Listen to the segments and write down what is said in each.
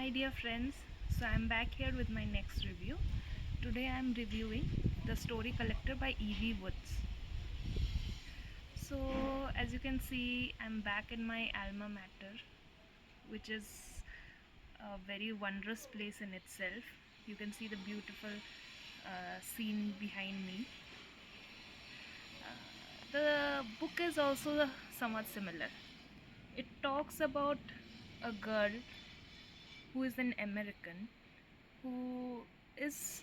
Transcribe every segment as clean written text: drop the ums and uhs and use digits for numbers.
Hi dear friends, so I'm back here with my next review. Today I'm reviewing The Story Collector by Evie Woods. So as you can see, I'm back in my alma mater, which is a very wondrous place in itself. You can see the beautiful scene behind me. The book is also somewhat similar. It talks about a girl who is an American who is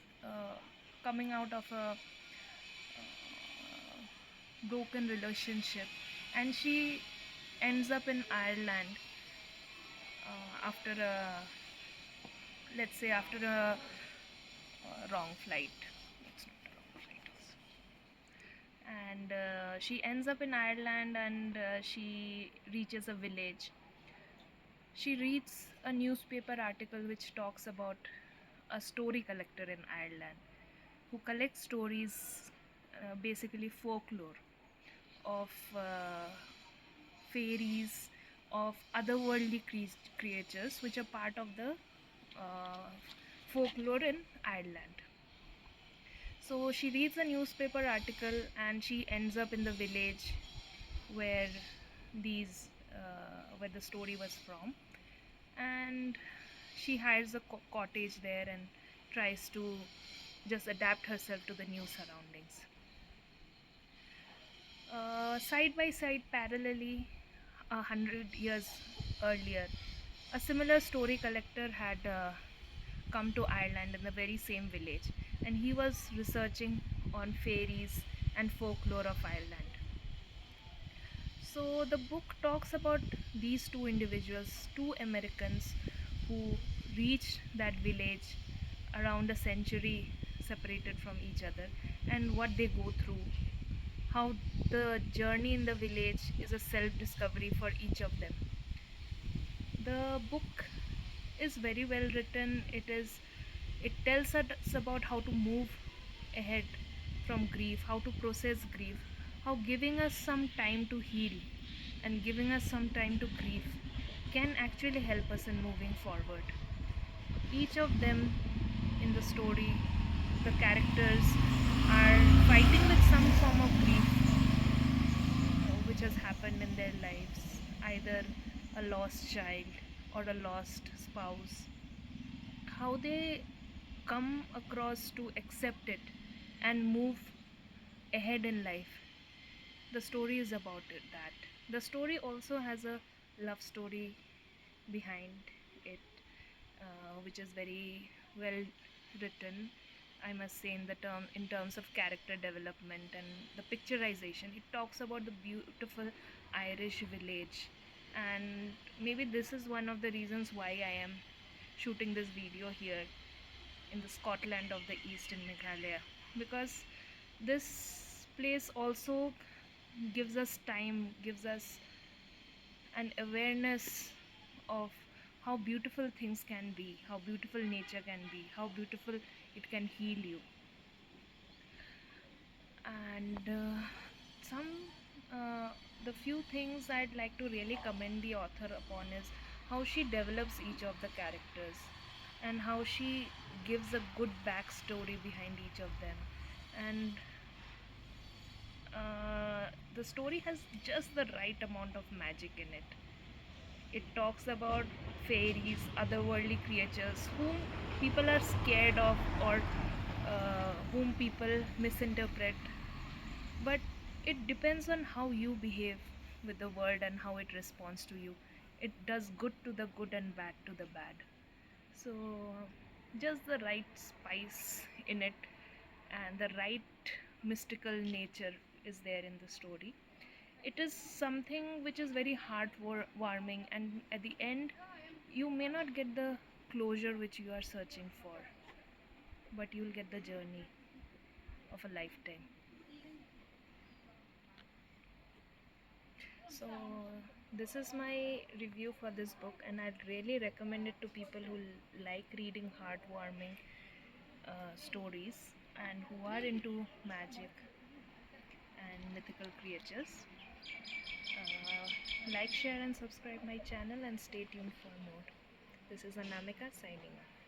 coming out of a broken relationship, and she ends up in Ireland after a, let's say, after a wrong flight. It's not a wrong flight. And she ends up in Ireland, and she reaches a village. She reads a newspaper article which talks about a story collector in Ireland who collects stories, basically folklore of fairies, of otherworldly creatures which are part of the uh, folklore in Ireland. So she reads a newspaper article and she ends up in the village where where the story was from, and she hires a cottage there and tries to just adapt herself to the new surroundings. Side by side, parallelly, 100 years earlier, a similar story collector had come to Ireland in the very same village, and he was researching on fairies and folklore of Ireland. So the book talks about these two individuals, two Americans who reached that village around a century separated from each other, and what they go through, how the journey in the village is a self discovery for each of them. The book is very well written. It tells us about how to move ahead from grief, how to process grief, how giving us some time to heal and giving us some time to grieve can actually help us in moving forward. Each of them in the story, the characters are fighting with some form of grief which has happened in their lives, either a lost child or a lost spouse. How they come across to accept it and move ahead in life. The story is about that. The story also has a love story behind it, which is very well written. I must say, in terms of character development and the picturization, it talks about the beautiful Irish village, and maybe this is one of the reasons why I am shooting this video here in the Scotland of the East in Meghalaya, because this place also gives us time, gives us an awareness of how beautiful things can be, how beautiful nature can be, how beautiful it can heal you. And some the few things I'd like to really commend the author upon is how she develops each of the characters and how she gives a good backstory behind each of them. And the story has just the right amount of magic in it. It talks about fairies, otherworldly creatures whom people are scared of, or whom people misinterpret. But it depends on how you behave with the world and how it responds to you. It does good to the good and bad to the bad. So, just the right spice in it and the right mystical nature is there in the story. It is something which is very heartwarming, and at the end, you may not get the closure which you are searching for, but you'll get the journey of a lifetime. So, this is my review for this book, and I'd really recommend it to people who like reading heartwarming stories and who are into magic and mythical creatures. Like, share, and subscribe my channel, and stay tuned for more. This is Anamika signing off.